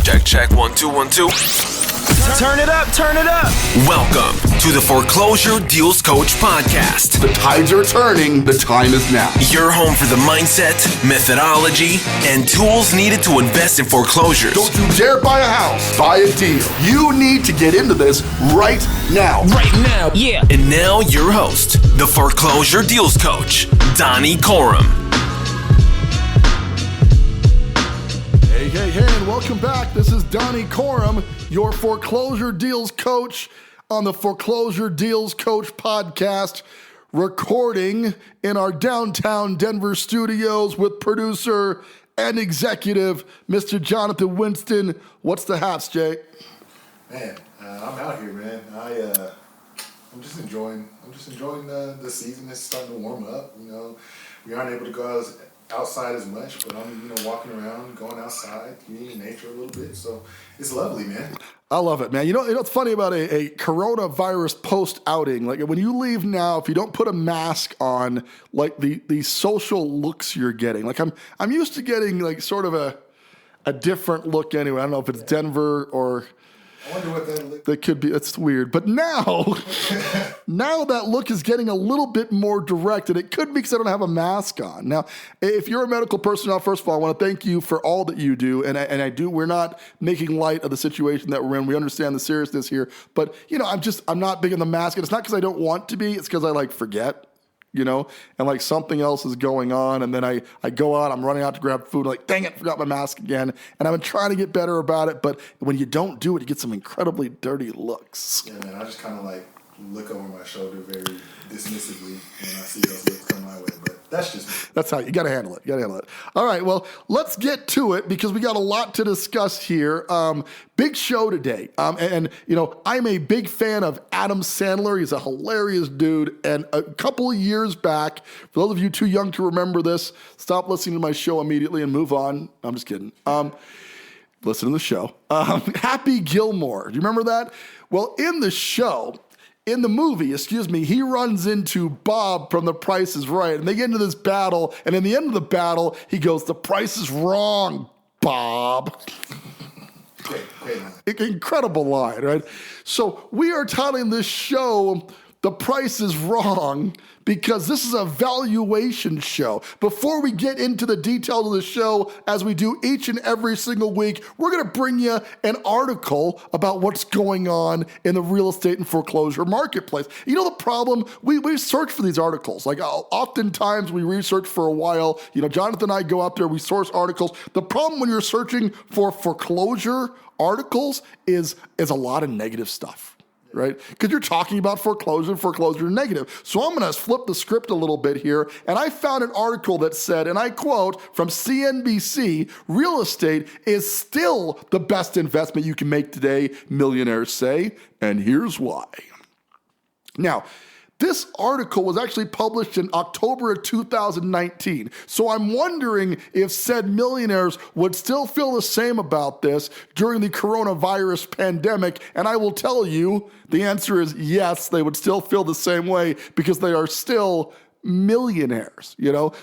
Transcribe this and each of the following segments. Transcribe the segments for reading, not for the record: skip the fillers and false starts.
Check, 1 2 1 2. Turn it up. Welcome to the Foreclosure Deals Coach podcast. The tides are turning. The time is now. Your home for the mindset, methodology, and tools needed to invest in foreclosures. Don't you dare buy a house. Buy a deal. You need to get into this right now. Yeah. And now your host, the Foreclosure Deals Coach, Donny Corum. Hey, and welcome back. This is Donny Corum, your Foreclosure Deals Coach on the Foreclosure Deals Coach podcast, recording in our downtown Denver studios with producer and executive, Mr. Jonathan Winston. What's the haps, Jay? Man, I'm out here, man. I'm just enjoying the season. It's starting to warm up. You know, we aren't able to go outside as much, but I'm walking around, going outside, meeting nature a little bit. So it's lovely, man. I love it, man. You know what's funny about a coronavirus post outing? Like when you leave now, if you don't put a mask on, like the social looks you're getting. Like I'm used to getting like sort of a different look anyway. I don't know if it's Denver or I wonder what that looks. That could be. It's weird, but now that look is getting a little bit more direct, and it could be because I don't have a mask on. Now, if you're a medical personnel, first of all, I want to thank you for all that you do, and I do. We're not making light of the situation that we're in. We understand the seriousness here, but I'm not big on the mask, and it's not because I don't want to be. It's because I forget. And like something else is going on, and then I go out, I'm running out to grab food, like, dang it, forgot my mask again. And I've been trying to get better about it, but when you don't do it, you get some incredibly dirty looks. Yeah, man, I just kind of look over my shoulder very dismissively when I see those looks come my way, but that's just me. That's how you got to handle it. All right, well, let's get to it because we got a lot to discuss here. Big show today. And I'm a big fan of Adam Sandler. He's a hilarious dude. And a couple of years back, for those of you too young to remember this, stop listening to my show immediately and move on. I'm just kidding. Listen to the show. Happy Gilmore. Do you remember that? Well, in the movie, he runs into Bob from The Price is Right, and they get into this battle, and in the end of the battle, he goes, "The price is wrong, Bob." Great. Incredible line, right? So we are titling this show, "The Price is Wrong," because this is a valuation show. Before we get into the details of the show, as we do each and every single week, we're going to bring you an article about what's going on in the real estate and foreclosure marketplace. You know the problem? We search for these articles. Like oftentimes we research for a while. Jonathan and I go out there, we source articles. The problem when you're searching for foreclosure articles is a lot of negative stuff. Right? Because you're talking about foreclosure negative. So I'm going to flip the script a little bit here. And I found an article that said, and I quote from CNBC, "Real estate is still the best investment you can make today, millionaires say, and here's why." Now, this article was actually published in October of 2019. So I'm wondering if said millionaires would still feel the same about this during the coronavirus pandemic. And I will tell you, the answer is yes, they would still feel the same way because they are still millionaires,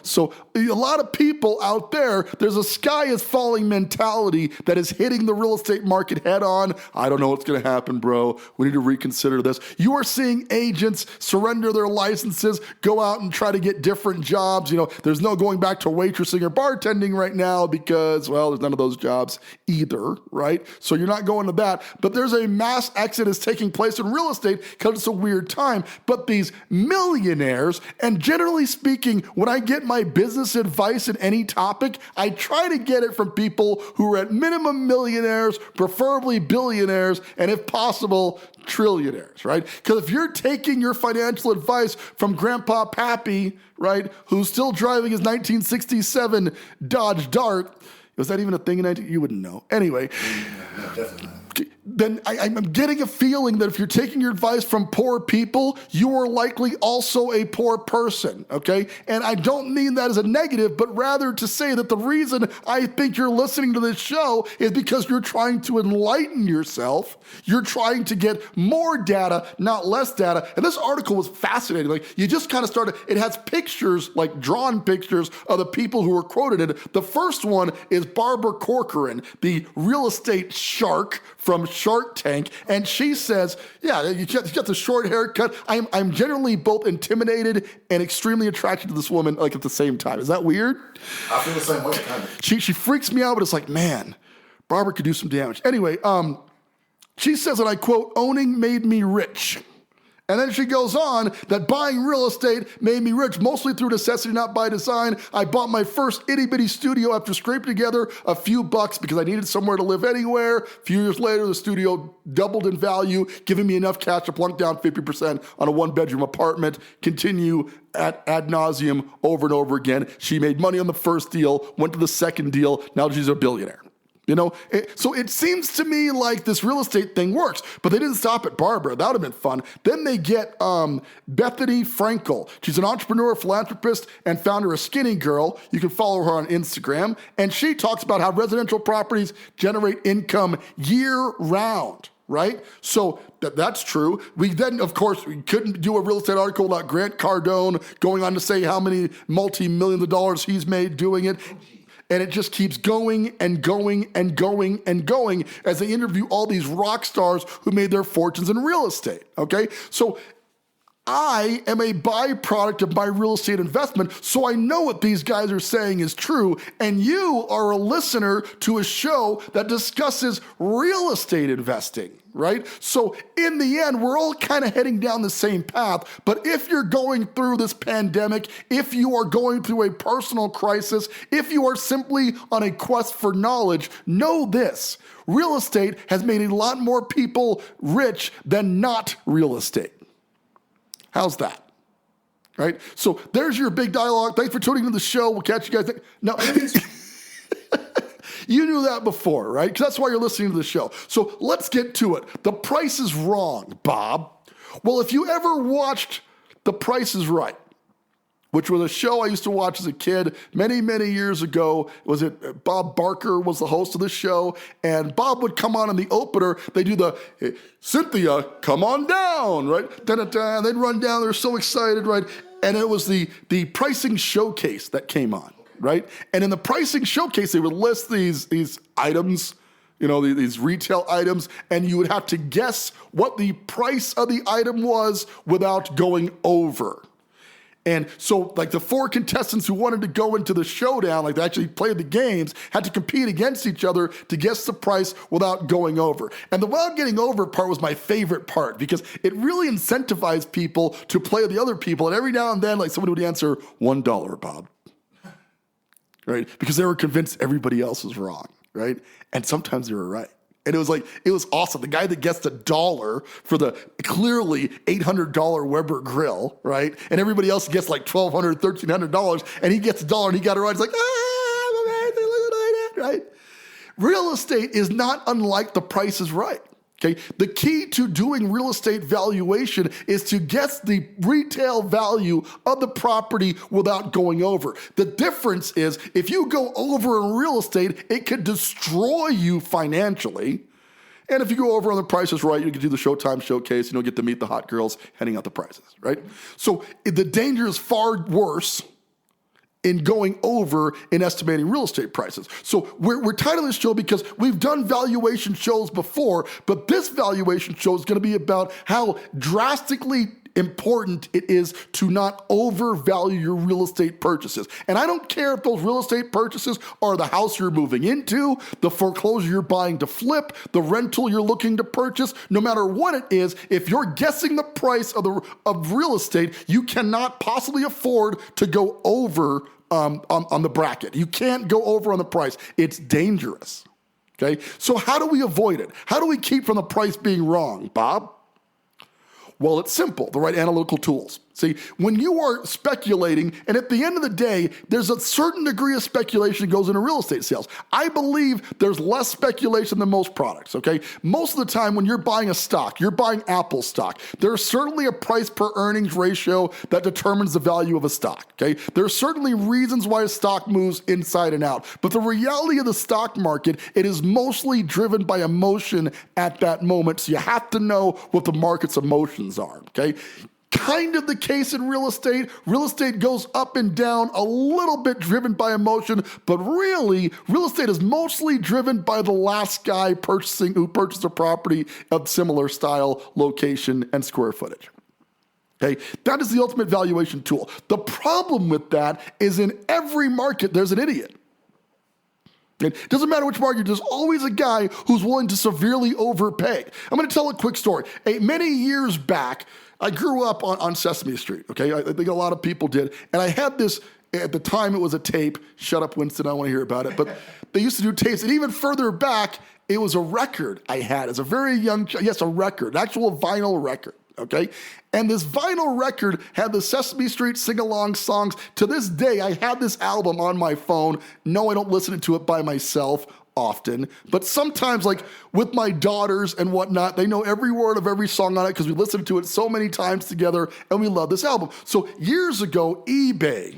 So a lot of people out there, there's a sky is falling mentality that is hitting the real estate market head on. I don't know what's going to happen, bro. We need to reconsider this. You are seeing agents surrender their licenses, go out and try to get different jobs. There's no going back to waitressing or bartending right now because, well, there's none of those jobs either, right? So you're not going to that. But there's a mass exodus taking place in real estate because it's a weird time. But these millionaires, and generally speaking, when I get my business advice in any topic, I try to get it from people who are at minimum millionaires, preferably billionaires, and if possible, trillionaires, right? Because if you're taking your financial advice from Grandpa Pappy, right, who's still driving his 1967 Dodge Dart, was that even a thing in 19? You wouldn't know. Anyway. No, definitely not. then I'm getting a feeling that if you're taking your advice from poor people, you are likely also a poor person, okay? And I don't mean that as a negative, but rather to say that the reason I think you're listening to this show is because you're trying to enlighten yourself. You're trying to get more data, not less data. And this article was fascinating. Like, you just kind of started, it has pictures, like drawn pictures of the people who were quoted in it. The first one is Barbara Corcoran, the real estate shark from Shark Tank, and she says, yeah, you got the short haircut. I'm generally both intimidated and extremely attracted to this woman, like, at the same time. Is that weird? I feel the same way, kind of. She freaks me out, but it's like, man, Barbara could do some damage. Anyway, she says, and I quote, "Owning made me rich." And then she goes on that buying real estate made me rich, mostly through necessity, not by design. I bought my first itty-bitty studio after scraping together a few bucks because I needed somewhere to live anywhere. A few years later, the studio doubled in value, giving me enough cash to plunk down 50% on a one-bedroom apartment. Continue ad nauseum over and over again. She made money on the first deal, went to the second deal. Now she's a billionaire. You know, so it seems to me like this real estate thing works, but they didn't stop at Barbara. That would have been fun. Then they get Bethany Frankel. She's an entrepreneur, philanthropist, and founder of Skinny Girl. You can follow her on Instagram. And she talks about how residential properties generate income year-round, right? So that's true. We then, of course, we couldn't do a real estate article without Grant Cardone going on to say how many multi-millions of dollars he's made doing it. And it just keeps going and going and going and going as they interview all these rock stars who made their fortunes in real estate, okay? So I am a byproduct of my real estate investment, so I know what these guys are saying is true, and you are a listener to a show that discusses real estate investing, right? So in the end, we're all kind of heading down the same path, but if you're going through this pandemic, if you are going through a personal crisis, if you are simply on a quest for knowledge, know this: real estate has made a lot more people rich than not real estate. How's that? Right? So there's your big dialogue. Thanks for tuning into the show. We'll catch you guys. No, you knew that before, right? Because that's why you're listening to the show. So let's get to it. The Price is Wrong, Bob. Well, if you ever watched The Price is Right, which was a show I used to watch as a kid many, many years ago. Was it Bob Barker was the host of the show, and Bob would come on in the opener. They do the, hey, Cynthia, come on down, right? Da-da-da. They'd run down. They're so excited, right? And it was the pricing showcase that came on, right? And in the pricing showcase, they would list these items, you know, these retail items, and you would have to guess what the price of the item was without going over. And so, like, the four contestants who wanted to go into the showdown, like they actually played the games, had to compete against each other to guess the price without going over. And the without getting over part was my favorite part because it really incentivized people to play with the other people. And every now and then, like, somebody would answer $1, Bob, right? Because they were convinced everybody else was wrong, right? And sometimes they were right. And it was awesome. The guy that gets $1 for the clearly $800 Weber grill, right? And everybody else gets like $1,200, $1,300, and he gets $1 and he got it right. It's like, I'm amazing, look what I did, right? Real estate is not unlike The Price is Right. Okay, the key to doing real estate valuation is to guess the retail value of the property without going over. The difference is if you go over in real estate, it could destroy you financially. And if you go over on The Price is Right, you can do the Showtime showcase, get to meet the hot girls handing out the prizes, right? So the danger is far worse in going over in estimating real estate prices. So we're titling this show because we've done valuation shows before, but this valuation show is going to be about how drastically important it is to not overvalue your real estate purchases. And I don't care if those real estate purchases are the house you're moving into, the foreclosure you're buying to flip, the rental you're looking to purchase, no matter what it is, if you're guessing the price of real estate, you cannot possibly afford to go over on the bracket. You can't go over on the price. It's dangerous. Okay? So how do we avoid it? How do we keep from the price being wrong, Bob? Well, it's simple. The right analytical tools. See, when you are speculating, and at the end of the day, there's a certain degree of speculation that goes into real estate sales. I believe there's less speculation than most products, okay? Most of the time when you're buying a stock, you're buying Apple stock, there's certainly a price per earnings ratio that determines the value of a stock, okay? There's certainly reasons why a stock moves inside and out, but the reality of the stock market, it is mostly driven by emotion at that moment, so you have to know what the market's emotions are, okay? Kind of the case in real estate. Real estate goes up and down, a little bit driven by emotion, but really, real estate is mostly driven by the last guy who purchased a property of similar style, location, and square footage. Okay, that is the ultimate valuation tool. The problem with that is in every market, there's an idiot. It doesn't matter which market, there's always a guy who's willing to severely overpay. I'm going to tell a quick story. Many years back, I grew up on Sesame Street, okay? I think a lot of people did. And I had this, at the time it was a tape. Shut up, Winston, I don't want to hear about it. But they used to do tapes. And even further back, it was a record I had as a very young child. Yes, a record, an actual vinyl record, okay? And this vinyl record had the Sesame Street sing-along songs. To this day, I have this album on my phone. No, I don't listen to it by myself often, but sometimes, like with my daughters and whatnot, they know every word of every song on it because we listened to it so many times together and we love this album. So years ago, eBay,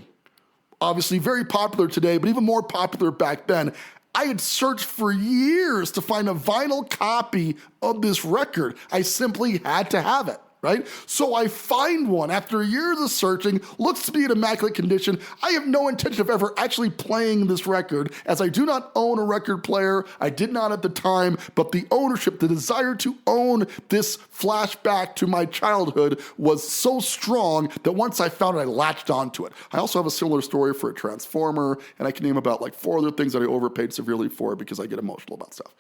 obviously very popular today, but even more popular back then, I had searched for years to find a vinyl copy of this record. I simply had to have it. Right? So I find one after years of searching, looks to be in immaculate condition. I have no intention of ever actually playing this record, as I do not own a record player. I did not at the time, but the ownership, the desire to own this flashback to my childhood was so strong that once I found it, I latched onto it. I also have a similar story for a transformer, and I can name about like 4 other things that I overpaid severely for because I get emotional about stuff.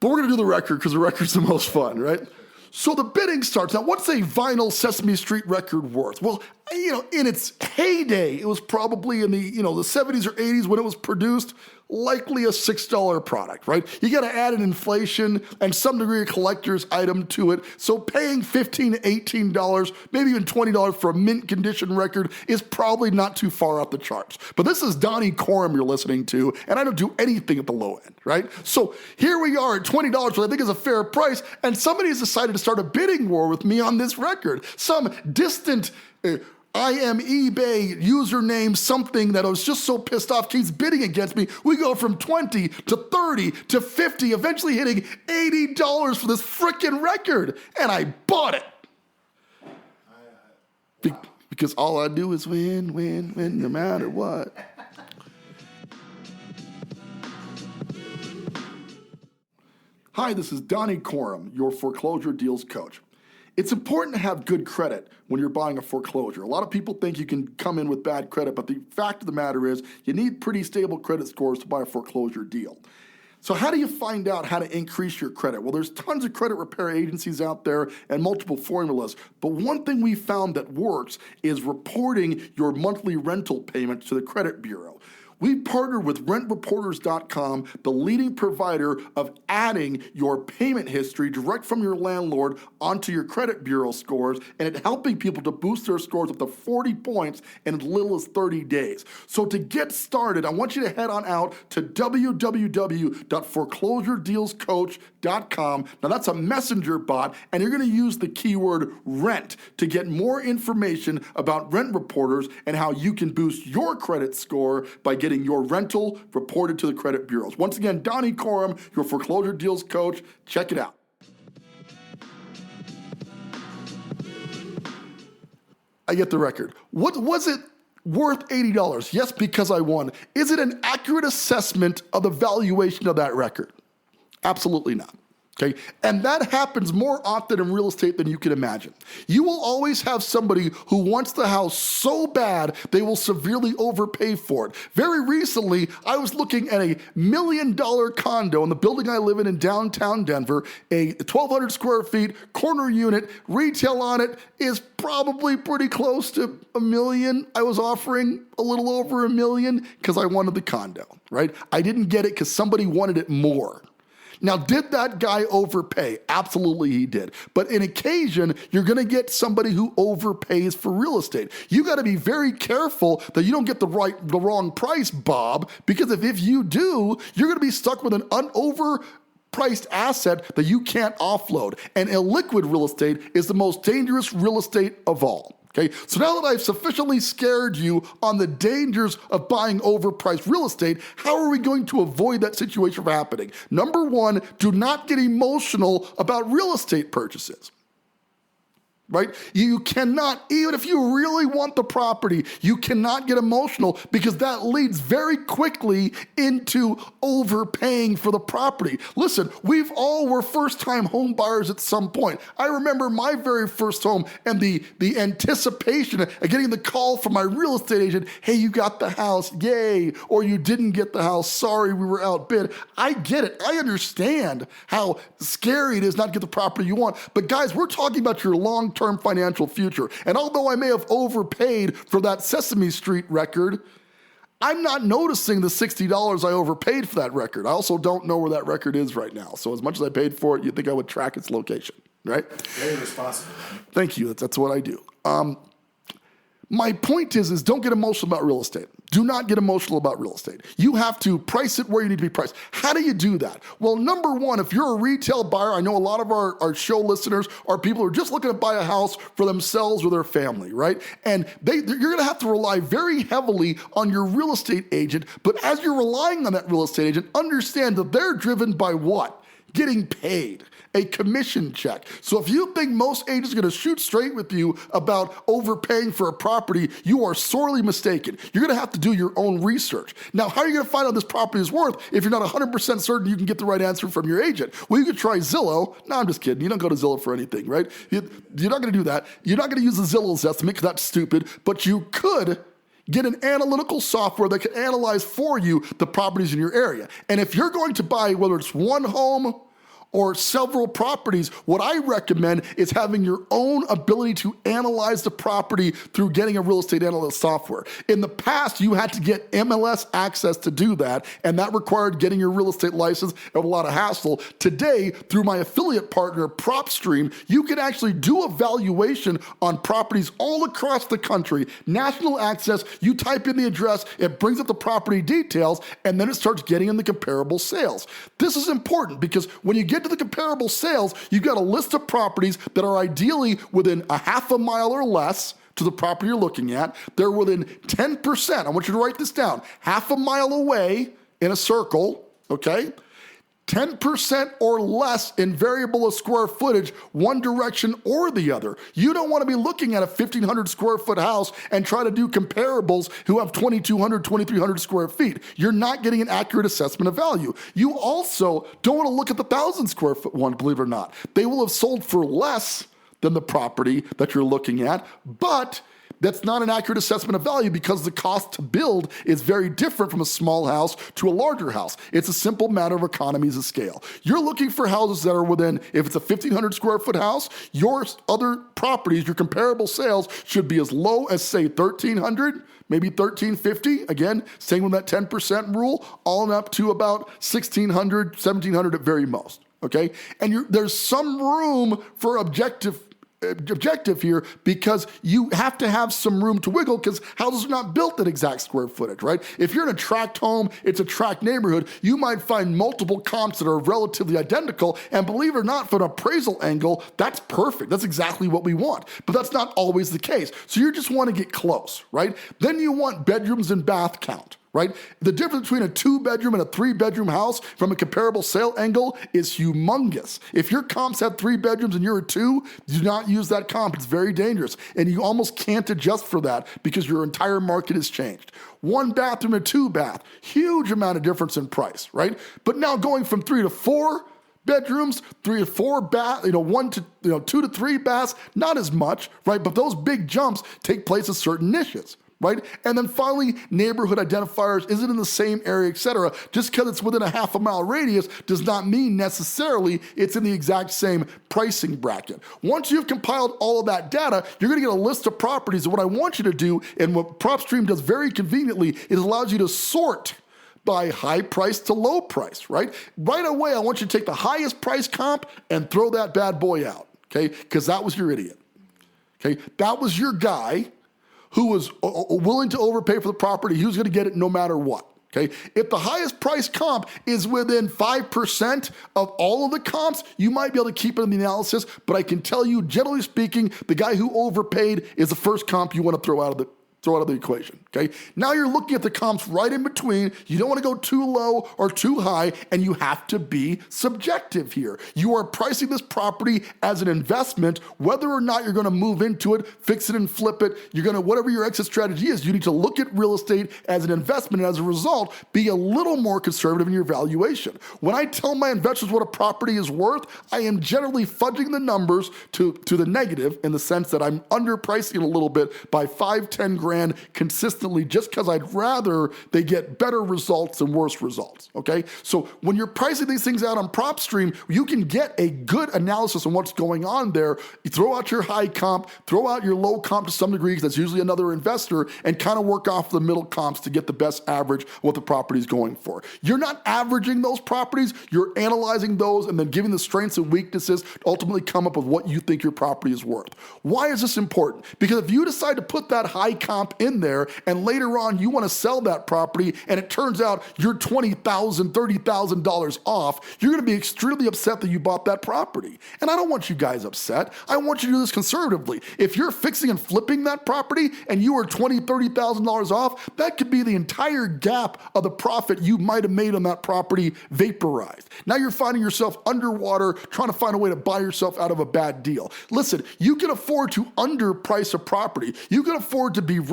But we're going to do the record because the record's the most fun, right? So the bidding starts. Now, what's a vinyl Sesame Street record worth? Well, in its heyday, it was probably in the 70s or 80s when it was produced, likely a $6 product, right? You got to add an inflation and some degree of collector's item to it. So paying $15 to $18, maybe even $20 for a mint condition record is probably not too far out the charts. But this is Donny Corum you're listening to, and I don't do anything at the low end, right? So here we are at $20, which I think is a fair price, and somebody has decided to start a bidding war with me on this record. Some distant I am eBay username something that I was just so pissed off keeps bidding against me. We go from 20 to 30 to 50, eventually hitting $80 for this frickin' record. And I bought it. Because all I do is win, no matter what. Hi, this is Donny Corum, your Foreclosure Deals Coach. It's important to have good credit when you're buying a foreclosure. A lot of people think you can come in with bad credit, but the fact of the matter is you need pretty stable credit scores to buy a foreclosure deal. So how do you find out how to increase your credit? Well, there's tons of credit repair agencies out there and multiple formulas, but one thing we found that works is reporting your monthly rental payments to the credit bureau. We partnered with rentreporters.com, the leading provider of adding your payment history direct from your landlord onto your credit bureau scores, and it helping people to boost their scores up to 40 points in as little as 30 days. So to get started, I want you to head on out to www.foreclosuredealscoach.com. Now that's a messenger bot, and you're going to use the keyword rent to get more information about Rent Reporters and how you can boost your credit score by getting your rental reported to the credit bureaus. Once again, Donny Corum, your Foreclosure Deals Coach. Check it out. I get the record. What was it worth $80? Yes, because I won. Is it an accurate assessment of the valuation of that record? Absolutely not. Okay, and that happens more often in real estate than you can imagine. You will always have somebody who wants the house so bad they will severely overpay for it. Very recently, I was looking at a $1 million condo in the building I live in downtown Denver, a 1,200 square feet corner unit. Retail on it is probably pretty close to $1 million. I was offering a little over $1 million because I wanted the condo, right? I didn't get it because somebody wanted it more. Now, did that guy overpay? Absolutely he did. But in occasion, you're going to get somebody who overpays for real estate. You got to be very careful that you don't get the wrong price, Bob, because if you do, you're going to be stuck with an overpriced asset that you can't offload. And illiquid real estate is the most dangerous real estate of all. Okay, so now that I've sufficiently scared you on the dangers of buying overpriced real estate, how are we going to avoid that situation from happening? Number one, do not get emotional about real estate purchases. Right? You cannot, even if you really want the property, you cannot get emotional because that leads very quickly into overpaying for the property. Listen, we've all were first-time home buyers at some point. I remember my very first home and the anticipation of getting the call from my real estate agent, hey, you got the house, yay, or you didn't get the house, sorry, we were outbid. I get it. I understand how scary it is not to get the property you want. But guys, we're talking about your long-term financial future. And although I may have overpaid for that Sesame Street record, I'm not noticing the $60 I overpaid for that record. I also don't know where that record is right now. So as much as I paid for it, you'd think I would track its location, right? Very responsible. Thank you. That's what I do. My point is don't get emotional about real estate. Do not get emotional about real estate. You have to price it where you need to be priced. How do you do that? Well, number one, if you're a retail buyer, I know a lot of our show listeners are people who are just looking to buy a house for themselves or their family, right? And you're going to have to rely very heavily on your real estate agent. But as you're relying on that real estate agent, understand that they're driven by what? Getting paid. A commission check. So if you think most agents are going to shoot straight with you about overpaying for a property, you are sorely mistaken. You're going to have to do your own research. Now, how are you going to find out this property is worth if you're not 100% certain you can get the right answer from your agent? Well, you could try Zillow. No, I'm just kidding. You don't go to Zillow for anything, right? You're not going to do that. You're not going to use the Zillow's estimate because that's stupid, but you could get an analytical software that can analyze for you the properties in your area. And if you're going to buy, whether it's one home or several properties, what I recommend is having your own ability to analyze the property through getting a real estate analyst software. In the past, you had to get MLS access to do that, and that required getting your real estate license and a lot of hassle. Today, through my affiliate partner, PropStream, you can actually do a valuation on properties all across the country. National access, you type in the address, it brings up the property details, and then it starts getting in the comparable sales. This is important because when you get to the comparable sales, you've got a list of properties that are ideally within a half a mile or less to the property you're looking at. They're within 10%. I want you to write this down. Half a mile away in a circle, okay? 10% or less in variable of square footage, one direction or the other. You don't want to be looking at a 1,500 square foot house and try to do comparables who have 2,200, 2,300 square feet. You're not getting an accurate assessment of value. You also don't want to look at the 1,000 square foot one, believe it or not. They will have sold for less than the property that you're looking at, but that's not an accurate assessment of value because the cost to build is very different from a small house to a larger house. It's a simple matter of economies of scale. You're looking for houses that are within, if it's a 1,500 square foot house, your other properties, your comparable sales should be as low as, say, 1,300, maybe 1,350. Again, staying with that 10% rule, all up to about 1,600, 1,700 at very most. Okay? And there's some room for objective here because you have to have some room to wiggle because houses are not built at exact square footage, right? If you're in a tract home, it's a tract neighborhood, you might find multiple comps that are relatively identical, and believe it or not, from an appraisal angle, that's perfect. That's exactly what we want, but that's not always the case. So you just want to get close, right? Then you want bedrooms and bath count. Right? The difference between a 2-bedroom and a 3-bedroom house from a comparable sale angle is humongous. If your comps have 3 bedrooms and you're a 2, do not use that comp. It's very dangerous. And you almost can't adjust for that because your entire market has changed. 1 bathroom and 2 bath, huge amount of difference in price, right? But now going from 3 to 4 bedrooms, 3 to 4 bath, 1 to 2 to 3 baths, not as much, right? But those big jumps take place in certain niches. Right? And then finally, neighborhood identifiers, is it in the same area, et cetera. Just because it's within a half a mile radius does not mean necessarily it's in the exact same pricing bracket. Once you've compiled all of that data, you're going to get a list of properties. And what I want you to do, and what PropStream does very conveniently, is it allows you to sort by high price to low price, right? Right away, I want you to take the highest price comp and throw that bad boy out, okay? Because that was your idiot, okay? That was your guy who was willing to overpay for the property. He was going to get it no matter what. Okay, if the highest price comp is within 5% of all of the comps, you might be able to keep it in the analysis, but I can tell you, generally speaking, the guy who overpaid is the first comp you want to throw out of the equation, okay? Now you're looking at the comps right in between. You don't want to go too low or too high, and you have to be subjective here. You are pricing this property as an investment, whether or not you're going to move into it, fix it and flip it. You're going to, whatever your exit strategy is, you need to look at real estate as an investment, and as a result, be a little more conservative in your valuation. When I tell my investors what a property is worth, I am generally fudging the numbers to the negative, in the sense that I'm underpricing it a little bit by 5-10 grand consistently, just because I'd rather they get better results than worse results, okay? So when you're pricing these things out on PropStream, you can get a good analysis on what's going on there. You throw out your high comp, throw out your low comp to some degree, because that's usually another investor, and kind of work off the middle comps to get the best average of what the property is going for. You're not averaging those properties, you're analyzing those and then giving the strengths and weaknesses to ultimately come up with what you think your property is worth. Why is this important? Because if you decide to put that high comp in there and later on you want to sell that property and it turns out you're $20,000, $30,000 off, you're going to be extremely upset that you bought that property. And I don't want you guys upset. I want you to do this conservatively. If you're fixing and flipping that property and you are $20,000, $30,000 off, that could be the entire gap of the profit you might have made on that property vaporized. Now you're finding yourself underwater trying to find a way to buy yourself out of a bad deal. Listen, you can afford to underprice a property. You can afford to be wrong.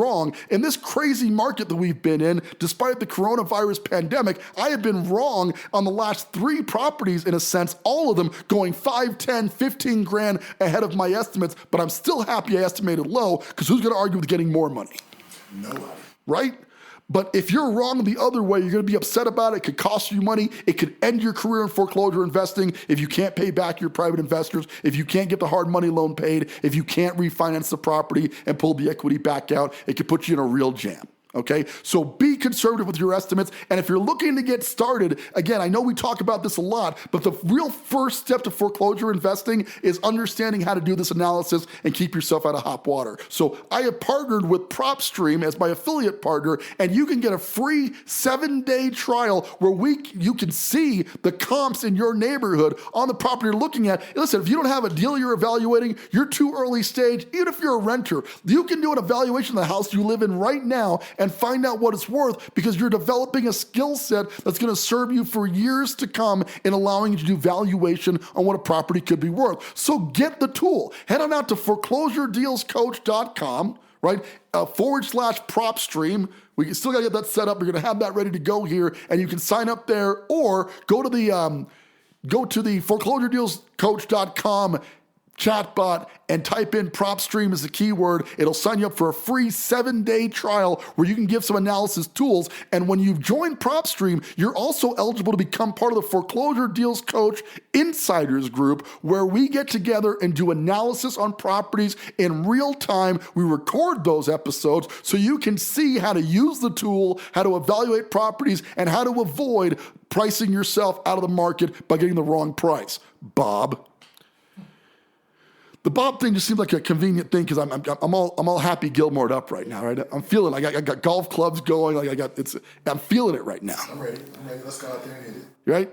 In this crazy market that we've been in, despite the coronavirus pandemic, I have been wrong on the last 3 properties, in a sense, all of them going 5, 10, 15 grand ahead of my estimates, but I'm still happy I estimated low, because who's going to argue with getting more money? Nobody. Right? But if you're wrong the other way, you're going to be upset about it. It could cost you money. It could end your career in foreclosure investing if you can't pay back your private investors, if you can't get the hard money loan paid, if you can't refinance the property and pull the equity back out. It could put you in a real jam. Okay, so be conservative with your estimates. And if you're looking to get started, again, I know we talk about this a lot, but the real first step to foreclosure investing is understanding how to do this analysis and keep yourself out of hot water. So I have partnered with PropStream as my affiliate partner, and you can get a free 7-day trial where you can see the comps in your neighborhood on the property you're looking at. Listen, if you don't have a deal you're evaluating, you're too early stage, even if you're a renter, you can do an evaluation of the house you live in right now and find out what it's worth, because you're developing a skill set that's going to serve you for years to come in allowing you to do valuation on what a property could be worth. So get the tool. Head on out to foreclosuredealscoach.com, right? /PropStream. We still got to get that set up. You're going to have that ready to go here, and you can sign up there, or go to the foreclosuredealscoach.com chatbot and type in PropStream as the keyword. It'll sign you up for a free 7-day trial where you can give some analysis tools. And when you've joined PropStream, you're also eligible to become part of the Foreclosure Deals Coach Insiders Group, where we get together and do analysis on properties in real time. We record those episodes so you can see how to use the tool, how to evaluate properties, and how to avoid pricing yourself out of the market by getting the wrong price. Bob. The Bob thing just seems like a convenient thing, because I'm all happy Gilmore'd up right now, right? I'm feeling like I got golf clubs going, I'm feeling it right now. I'm ready. Let's go out there and hit it. Right?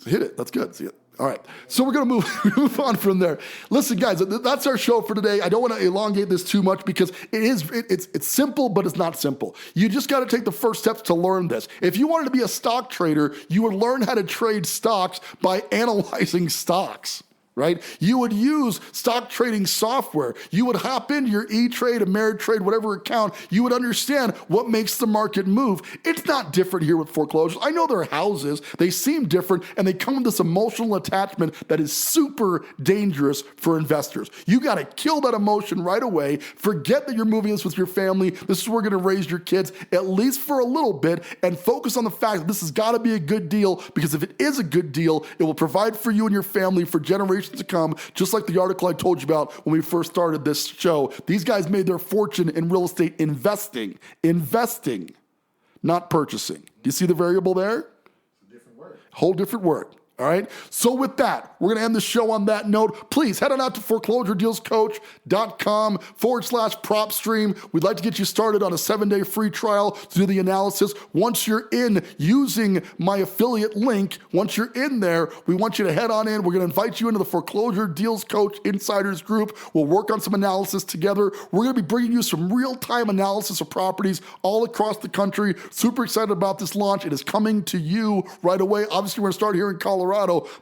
Hit it. That's good. See it. All right. So we're going to move on from there. Listen, guys, that's our show for today. I don't want to elongate this too much, because it's simple, but it's not simple. You just got to take the first steps to learn this. If you wanted to be a stock trader, you would learn how to trade stocks by analyzing stocks. Right? You would use stock trading software. You would hop into your E-Trade, Ameritrade, whatever account. You would understand what makes the market move. It's not different here with foreclosures. I know they're houses. They seem different, and they come with this emotional attachment that is super dangerous for investors. You got to kill that emotion right away. Forget that you're moving this with your family. This is where we're going to raise your kids, at least for a little bit, and focus on the fact that this has got to be a good deal, because if it is a good deal, it will provide for you and your family for generations to come, just like the article I told you about when we first started this show. These guys made their fortune in real estate investing, not purchasing. Do you see the variable there? It's a different word. Whole different word. All right. So with that, we're going to end the show on that note. Please head on out to foreclosuredealscoach.com/PropStream. We'd like to get you started on a 7-day free trial to do the analysis. Once you're in using my affiliate link, once you're in there, we want you to head on in. We're going to invite you into the Foreclosure Deals Coach Insiders Group. We'll work on some analysis together. We're going to be bringing you some real-time analysis of properties all across the country. Super excited about this launch. It is coming to you right away. Obviously, we're going to start here in Colorado.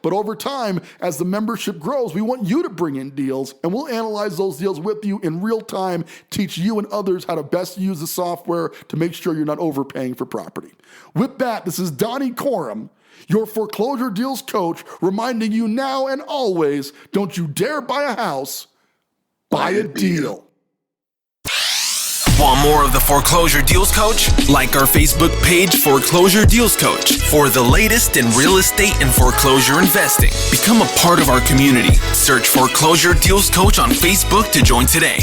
But over time, as the membership grows, we want you to bring in deals, and we'll analyze those deals with you in real time, teach you and others how to best use the software to make sure you're not overpaying for property. With that, this is Donny Corum, your Foreclosure Deals Coach, reminding you now and always, don't you dare buy a house, buy a deal. Want more of the Foreclosure Deals Coach? Like our Facebook page, Foreclosure Deals Coach, for the latest in real estate and foreclosure investing. Become a part of our community. Search Foreclosure Deals Coach on Facebook to join today.